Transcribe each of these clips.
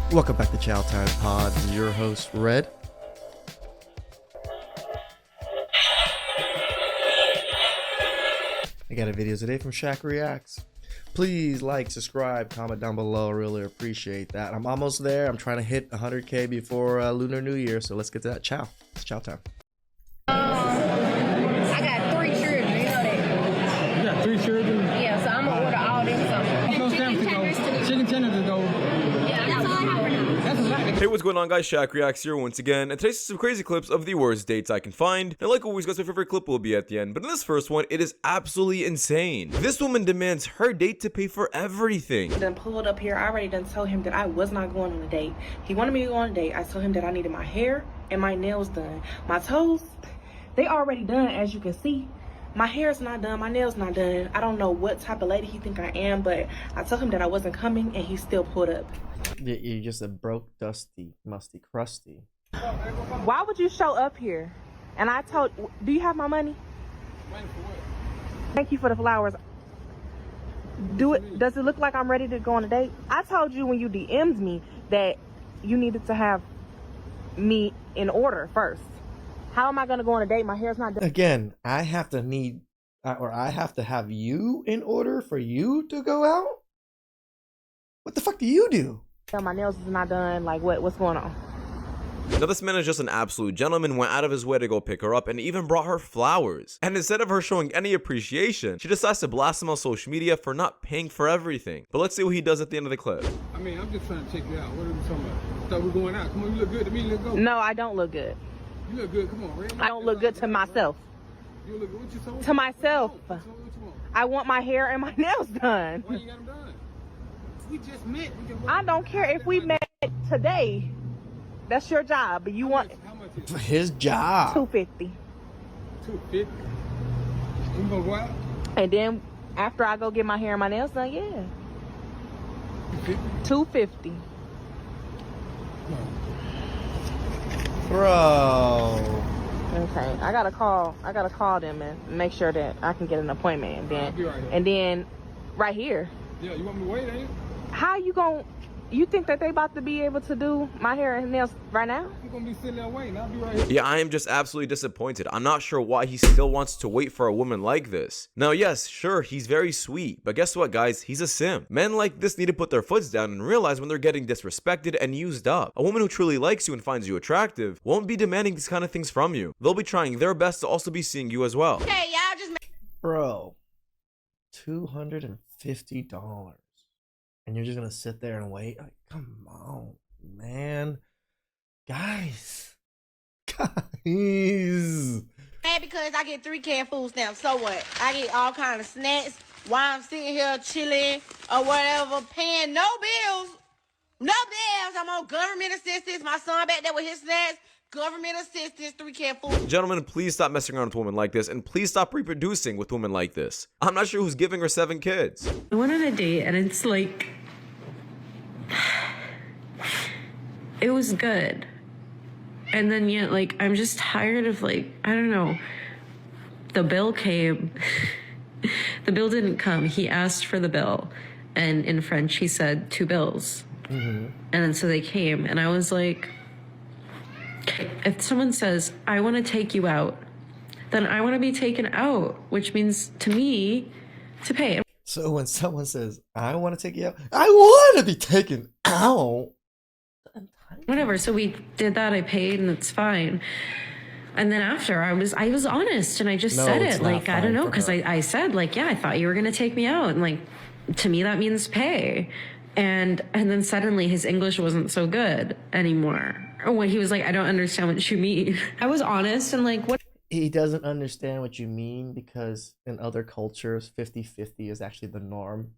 Welcome back to Chow Time Pod. I'm your host, Red. I got a video today from Shaq Reacts. Please like, subscribe, comment down below. Really appreciate that. I'm almost there. I'm trying to hit 100K before Lunar New Year, so let's get to that. Chow. It's chow time. I got 3 children, you know that. You got 3 children? Yeah, so I'm gonna order all them something. Those stamps to go. Chicken tenders to go. Yeah, that's all I have for now. That's a lot. Hey, what's going on, guys? Shaq Reacts here once again, and today's some crazy clips of the worst dates I can find. And like always, guys, my favorite clip will be at the end, but in this first one, it is absolutely insane. This woman demands her date to pay for everything. Done pulled up here. I already done told him that I was not going on a date. He wanted me to go on a date. I told him that I needed my hair and my nails done. My toes, they already done, as you can see. My hair's not done, my nails not done. I don't know what type of lady he think I am, but I told him that I wasn't coming and he still pulled up. You're just a broke, dusty, musty, crusty. Why would you show up here? And I told, do you have my money? Money for what? Thank you for the flowers. Does it look like I'm ready to go on a date? I told you when you DM'd me that you needed to have me in order first. How am I gonna go on a date? My hair's not done. Again, I have to have you in order for you to go out? What the fuck do you do? My nails is not done. Like, what's going on? Now, this man is just an absolute gentleman, went out of his way to go pick her up, and even brought her flowers. And instead of her showing any appreciation, she decides to blast him on social media for not paying for everything. But let's see what he does at the end of the clip. I mean, I'm just trying to check you out. What are we talking about? Thought we were going out. Come on, you look good to me. Look good. No, I don't look good. You look good. Come on, Ray. I don't look good to myself. You look good. What you told? To myself. What you want? I want my hair and my nails done. Why you got them done? We just met. I don't care if we met today. That's your job. But you want How much is it? His job. $250. $250. You gonna go out? And then after I go get my hair and my nails done, yeah. $250. $250. Bro. Okay. I gotta call them and make sure that I can get an appointment and I'll be right here. then right here. Yeah, you want me to wait, ain't you? How you think that they about to be able to do my hair and nails right now? I'm gonna be sitting there waiting. I'll be right here. Yeah, I am just absolutely disappointed. I'm not sure why he still wants to wait for a woman like this. Now, yes, sure, he's very sweet, but guess what, guys? He's a simp. Men like this need to put their foots down and realize when they're getting disrespected and used up. A woman who truly likes you and finds you attractive won't be demanding these kind of things from you. They'll be trying their best to also be seeing you as well. Okay, y'all just Bro. $250. And you're just gonna sit there and wait? Like, come on, man. Guys. mad because I get 3 canned food stamps. So what? I get all kind of snacks while I'm sitting here chilling or whatever, paying no bills. No bills. I'm on government assistance. My son back there with his snacks. Government assistance, 3 canned food. Gentlemen, please stop messing around with women like this, and please stop reproducing with women like this. I'm not sure who's giving her 7 kids. I went on a date and it's like, it was good. And then yet, like, I'm just tired of, like, I don't know. The bill came. The bill didn't come. He asked for the bill. And in French, he said 2 bills. And then so they came. And I was like, if someone says, I want to take you out, then I want to be taken out, which means to me to pay. So when someone says, I want to take you out, I want to be taken out. Whatever. So we did that. I paid, and it's fine. And then after, I was honest, and I just said it's it. not Like, I fine don't know, for because her. I said, like, yeah, I thought you were gonna take me out, and like, to me that means pay. And then suddenly his English wasn't so good anymore. Or when he was like, I don't understand what you mean. I was honest and like, what? He doesn't understand what you mean because in other cultures, 50-50 is actually the norm.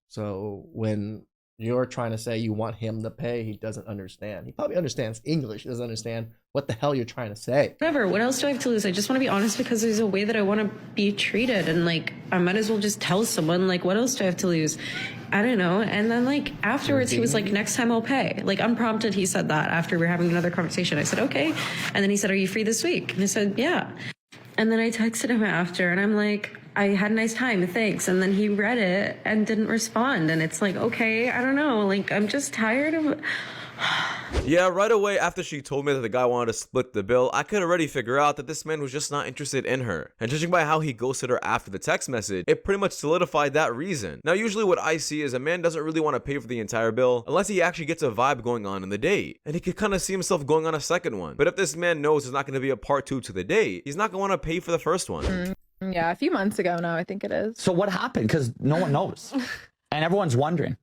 So when you're trying to say you want him to pay, he doesn't understand. He probably understands English. He doesn't understand what the hell you're trying to say. Whatever, what else do I have to lose? I just want to be honest because there's a way that I want to be treated. And like, I might as well just tell someone, like, what else do I have to lose? I don't know. And then like afterwards, he was like, next time I'll pay. Like unprompted, he said that after we were having another conversation. I said, okay. And then he said, are you free this week? And I said, yeah. And then I texted him after and I'm like, I had a nice time, thanks. And then he read it and didn't respond. And it's like, okay, I don't know. Like, I'm just tired of Yeah, right away after she told me that the guy wanted to split the bill, I could already figure out that this man was just not interested in her. And judging by how he ghosted her after the text message, it pretty much solidified that reason. Now, usually what I see is a man doesn't really want to pay for the entire bill unless he actually gets a vibe going on in the date. And he could kind of see himself going on a second one. But if this man knows there's not going to be a part 2 to the date, he's not going to want to pay for the first one. Yeah, a few months ago now, I think it is. So what happened? Because no one knows. And everyone's wondering.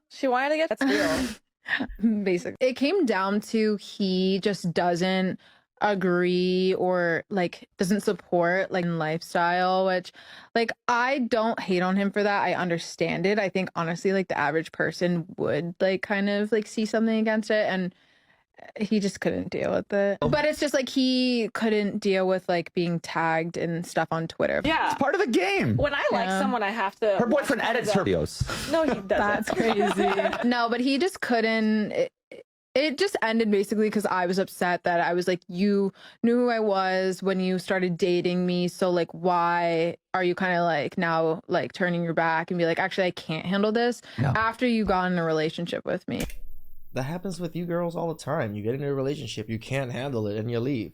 She wanted to get that's real. Basically, it came down to he just doesn't agree or like doesn't support like lifestyle, which like I don't hate on him for that. I understand it. I think honestly like the average person would like kind of like see something against it, and he just couldn't deal with it. But it's just like he couldn't deal with like being tagged and stuff on Twitter. Yeah. It's part of the game. When I like someone, I have to. Her boyfriend edits her videos. No, he doesn't. That's crazy. No, but he just couldn't. It just ended basically because I was upset that I was like, you knew who I was when you started dating me. So like, why are you kind of like now like turning your back and be like, actually, I can't handle this after you got in a relationship with me. That happens with you girls all the time. You get into a relationship, you can't handle it, and you leave.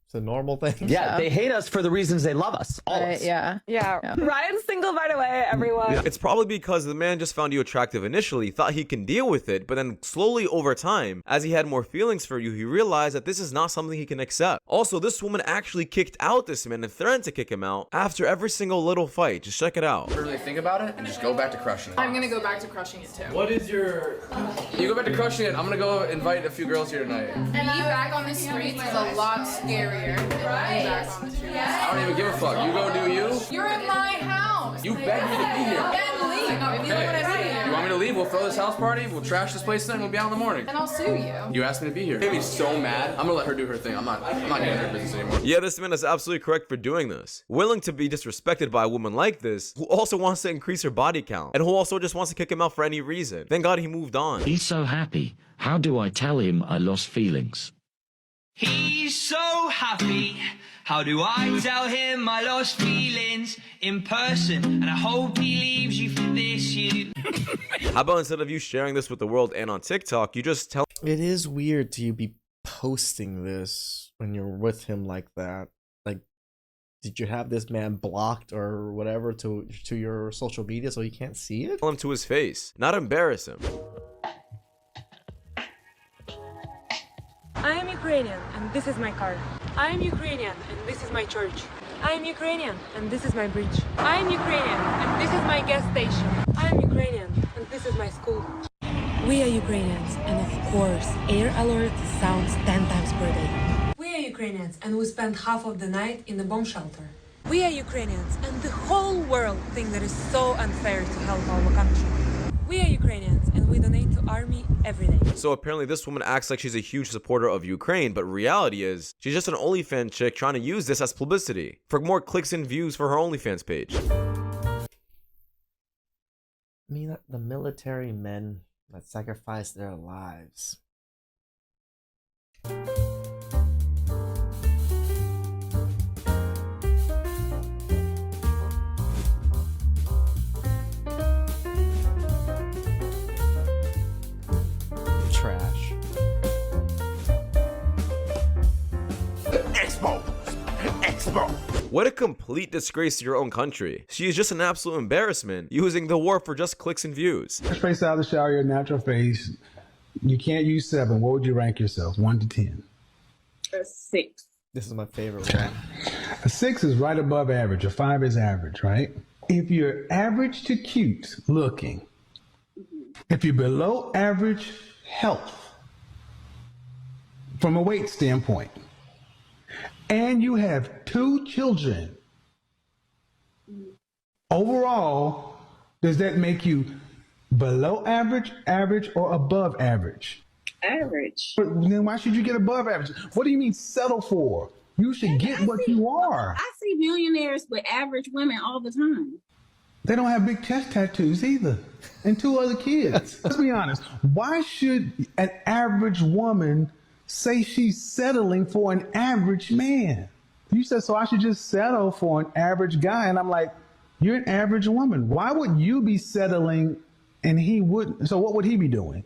It's a normal thing. Yeah, they hate us for the reasons they love us. Always. Yeah. Ryan's single, by the way, everyone. It's probably because the man just found you attractive initially, thought he can deal with it, but then slowly over time, as he had more feelings for you, he realized that this is not something he can accept. Also, this woman actually kicked out this man and threatened to kick him out after every single little fight. Just check it out. Really think about it and just go back to crushing it. I'm gonna go back to crushing it too. What is your... You go back to crushing it, I'm gonna go invite a few girls here tonight. And me back on the streets is a lot scarier than me back on the streets. I don't even give a fuck. You go do you. You're in my house. You begged me to be here. Then leave. If you don't want to be here. You want me to leave? We'll throw this house party, we'll trash this place, and we'll be out in the morning. And I'll sue you. You asked me to be here. It made me so mad. I'm gonna let her do her thing. I'm not getting in her business anymore. Yeah, this man is absolutely correct for doing this. Willing to be disrespected by a woman like this, who also wants to increase her body count, and who also just wants to kick him out for any reason. Thank God he moved on. He's so happy. How do I tell him I lost feelings? He's so happy. How do I tell him I lost feelings in person? And I hope he leaves you for this year. How about instead of you sharing this with the world and on TikTok, you just tell... It is weird to be posting this when you're with him like that. Like, did you have this man blocked or whatever to your social media so he can't see it? Tell him to his face, not embarrass him. I am Ukrainian, and this is my car. I am Ukrainian, and this is my church. I am Ukrainian, and this is my bridge. I am Ukrainian, and this is my gas station. I am Ukrainian, and this is my school. We are Ukrainians, and of course, air alert sounds 10 times per day. We are Ukrainians, and we spend half of the night in a bomb shelter. We are Ukrainians, and the whole world thinks that it's so unfair to help our country. We are Ukrainians, and we donate to army every day. So apparently this woman acts like she's a huge supporter of Ukraine, but reality is she's just an OnlyFans chick trying to use this as publicity for more clicks and views for her OnlyFans page. I mean, the military men that sacrifice their lives. Trash. Expo. What a complete disgrace to your own country. She is just an absolute embarrassment, using the war for just clicks and views. Face out of the shower, your natural face. You can't use 7. What would you rank yourself? 1 to 10? A 6. This is my favorite one. A 6 is right above average. A 5 is average, right? If you're average to cute looking, if you're below average health from a weight standpoint, and you have 2 children, overall, does that make you below average, average, or above average? Average. Then why should you get above average? What do you mean settle for? You should get what you are. I see millionaires with average women all the time. They don't have big chest tattoos either. And 2 other kids. Let's be honest. Why should an average woman say she's settling for an average man? You said, so I should just settle for an average guy. And I'm like, you're an average woman. Why would you be settling and he wouldn't? So what would he be doing?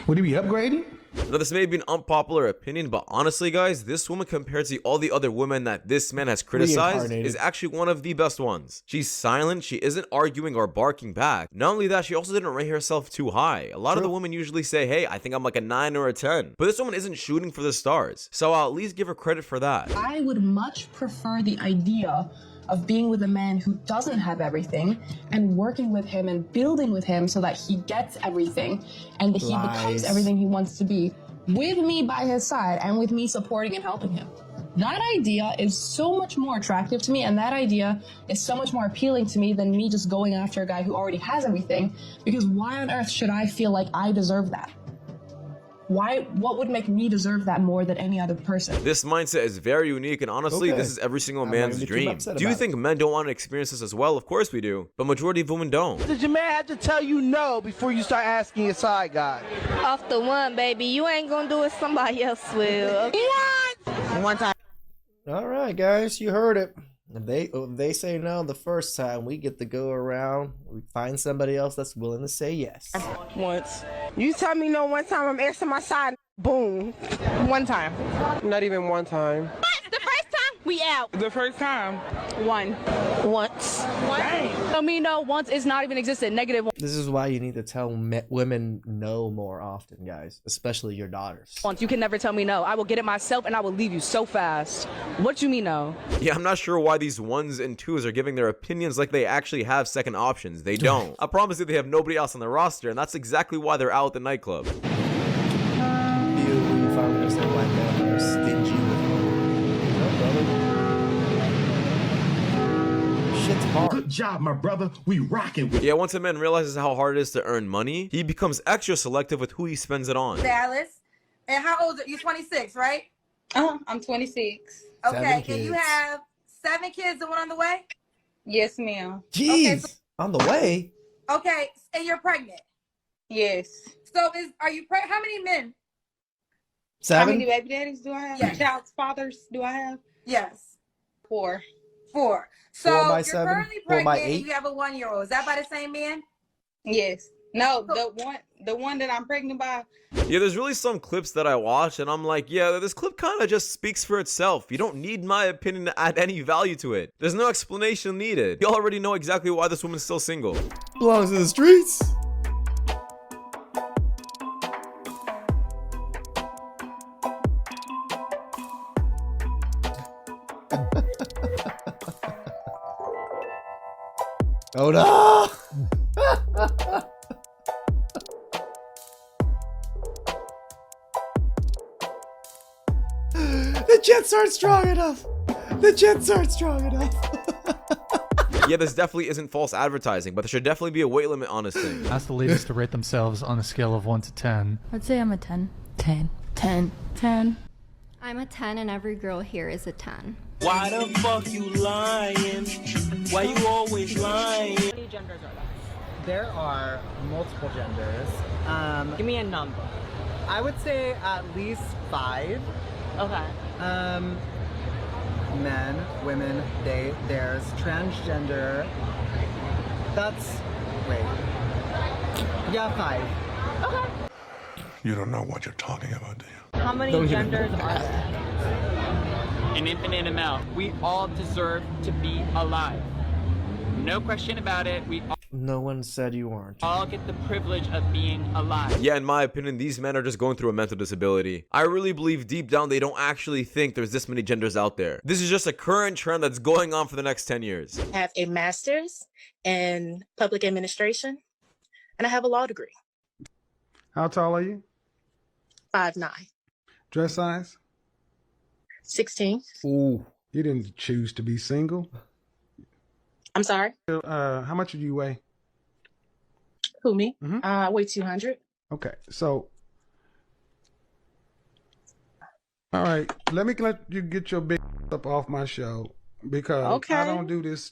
Would he be upgrading? Now, this may be an unpopular opinion, but honestly, guys, this woman compared to all the other women that this man has criticized is actually one of the best ones. She's silent, she isn't arguing or barking back. Not only that, she also didn't rate herself too high. A lot of the women usually say, hey, I think I'm like a 9 or a 10. But this woman isn't shooting for the stars, so I'll at least give her credit for that. I would much prefer the idea of being with a man who doesn't have everything and working with him and building with him so that he gets everything and he becomes everything he wants to be, with me by his side and with me supporting and helping him. That idea is so much more attractive to me, and that idea is so much more appealing to me than me just going after a guy who already has everything, because why on earth should I feel like I deserve that? What would make me deserve that more than any other person? This mindset is very unique, and honestly, this is every single man's dream. Do you think men don't want to experience this as well? Of course we do, but majority of women don't. Did your man have to tell you no before you start asking your side guy? Off the one, baby. You ain't gonna do it, somebody else will. What? One time. All right, guys, you heard it. If they say no the first time, we get to go around, we find somebody else that's willing to say yes. Once. You tell me no one time, I'm asking my side. Boom. One time. Not even one time. What? The first time? We out. The first time? One. Once. Tell me no once is not even existent. Negative one. This is why you need to tell women no more often, guys, especially your daughters. Once. You can never tell me no. I will get it myself and I will leave you so fast. What you mean no? Yeah, I'm not sure why these ones and twos are giving their opinions like they actually have second options. They don't. I promise you they have nobody else on the roster, and that's exactly why they're out at the nightclub. Stingy with shit's hard. Good job, my brother. We rocking with. Yeah, once a man realizes how hard it is to earn money, he becomes extra selective with who he spends it on. Dallas, and how old are you? 26, right? I'm 26. Okay, and you have 7 kids and one on the way? Yes, ma'am. Jeez, Okay, on the way? Okay, and you're pregnant? Yes. So are you pregnant? How many men? 7? How many baby daddies do I have? Yes. Child's fathers do I have? Yes. 4. 4. So 4 by you're 7? currently 4 by pregnant 8? and you have a 1-year-old. Is that by the same man? Yes. No, the one that I'm pregnant by. Yeah, there's really some clips that I watch and I'm like, yeah, this clip kind of just speaks for itself. You don't need my opinion to add any value to it. There's no explanation needed. You already know exactly why this woman's still single. Belongs in the streets. Oh no! The Jets aren't strong enough. The Jets aren't strong enough. Yeah, this definitely isn't false advertising, but there should definitely be a weight limit on this thing. Ask the ladies to rate themselves on a scale of 1 to 10. I'd say I'm a 10. 10. 10. 10. I'm a 10 and every girl here is a 10. Why the fuck you lying? Why you always lying? How many genders are there? There are multiple genders. Give me a number. I would say at least 5. Okay. Men, women, they, there's transgender. That's, wait. Yeah, 5. Okay. You don't know what you're talking about, do you? How many genders are there? An infinite amount. We all deserve to be alive. No question about it. We No one said you weren't. all get the privilege of being alive. Yeah, in my opinion, these men are just going through a mental disability. I really believe deep down they don't actually think there's this many genders out there. This is just a current trend that's going on for the next 10 years. I have a master's in public administration, and I have a law degree. How tall are you? 5'9". Dress size? 16. Ooh. You didn't choose to be single? I'm sorry? How much do you weigh? Who, me? I weigh 200. Okay, so... All right, let me let you get your big up off my show, because I don't do this...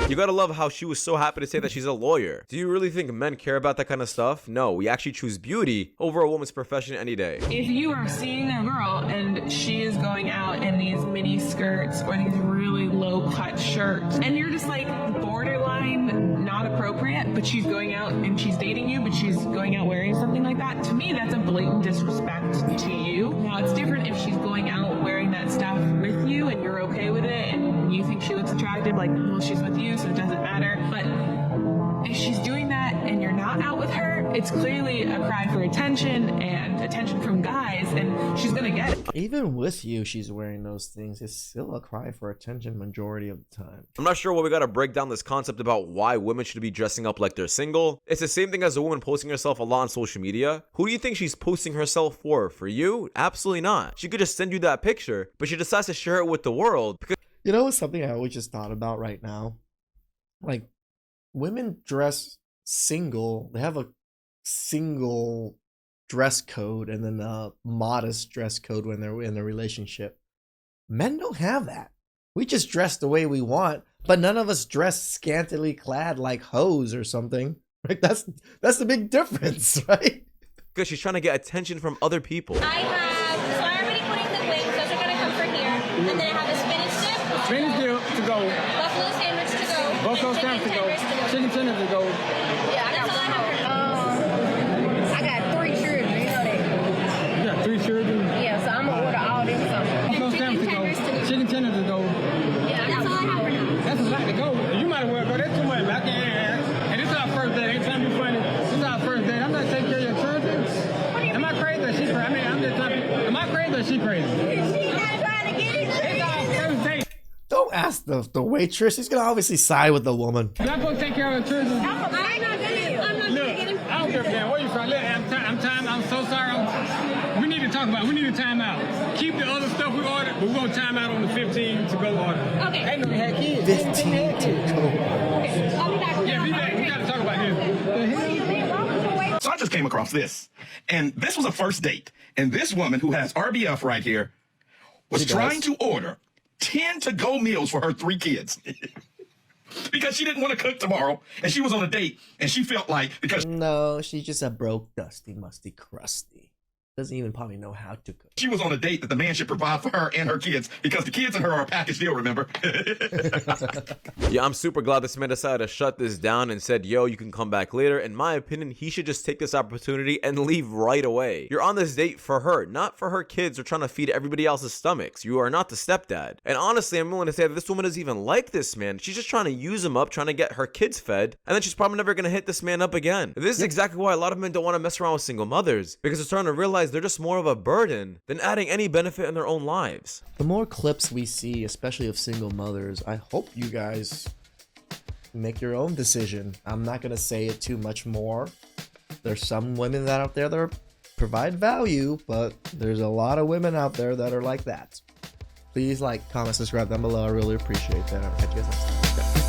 You gotta love how she was so happy to say that she's a lawyer. Do you really think men care about that kind of stuff? No, we actually choose beauty over a woman's profession any day. If you are seeing a girl and she is going out in these mini skirts or these really low cut shirts and you're just like borderline not appropriate, but she's going out and she's dating you, but she's going out wearing something like that, to me, that's a blatant disrespect to you. Now, it's different if she's going out wearing that stuff with you and you're okay with it and you think she looks attractive, like, well, she's with you, so it doesn't matter. But if she's doing that and you're not out with her, it's clearly a cry for attention and attention from guys, and she's gonna get it. Even with you, she's wearing those things. It's still a cry for attention majority of the time. I'm not sure why we gotta break down this concept about why women should be dressing up like they're single. It's the same thing as a woman posting herself a lot on social media. Who do you think she's posting herself for? For you? Absolutely not. She could just send you that picture, but she decides to share it with the world because... You know, it's something I always just thought about right now. Like, women dress single. They have a single dress code and then a modest dress code when they're in a relationship. Men don't have that. We just dress the way we want, but none of us dress scantily clad like hoes or something. Right? That's the big difference, right? Because she's trying to get attention from other people. So I'm already putting the wings. Those are going to come for here. And then I have a spinach dip. Spinach dip to go. Buffalo sandwich to go. Buffalo sandwich to go. Chicken tenders to go. Yeah, that's all I have for now. I got 3 children, you know that. You got 3 children? Yeah, so I'm gonna order all this stuff. Buffalo sandwich to go. Chicken tenders to go. Yeah, that's all I have for now. That's a lot to go. You might as well go. That's too much. I can't. And this is our first date. Ain't trying to be funny. This is our first date. I'm not taking care of your children. Am I crazy or she crazy? I mean, I'm just trying to... Am I crazy or she crazy? She's not trying to get it. It's our first date. Don't ask the waitress. He's gonna obviously side with the woman. You're not gonna take care of the children. I'm not gonna get him. I don't give a damn where you from. Look, I'm so sorry. We need to talk about it. We need to time out. Keep the other stuff we ordered, but we're gonna time out on the 15 to go order. Okay. Ain't no had kids. 15 to go. I'll be back. Yeah, be back. We gotta talk about this. So I just came across this, and this was a first date, and this woman who has RBF right here was trying to order 10 to-go meals for her 3 kids. Because she didn't want to cook tomorrow, and she was on a date, and she felt like because No, she's just a broke, dusty, musty, crusty. Doesn't even probably know how to cook. she was on a date that the man should provide for her and her kids, because the kids and her are a package deal, remember? Yeah, I'm super glad this man decided to shut this down and said, yo, you can come back later. In my opinion, he should just take this opportunity and leave right away. You're on this date for her, not for her kids or trying to feed everybody else's stomachs. You are not the stepdad. And honestly, I'm willing to say that this woman doesn't even like this man. She's just trying to use him up, trying to get her kids fed, and then she's probably never going to hit this man up again. This is exactly why a lot of men don't want to mess around with single mothers, because they're starting to realize they're just more of a burden than adding any benefit in their own lives. The more clips we see, especially of single mothers, I hope you guys make your own decision. I'm not going to say it too much more. There's some women that out there that provide value, but there's a lot of women out there that are like that. Please like, comment, subscribe down below. I really appreciate that. I'll catch you guys next time.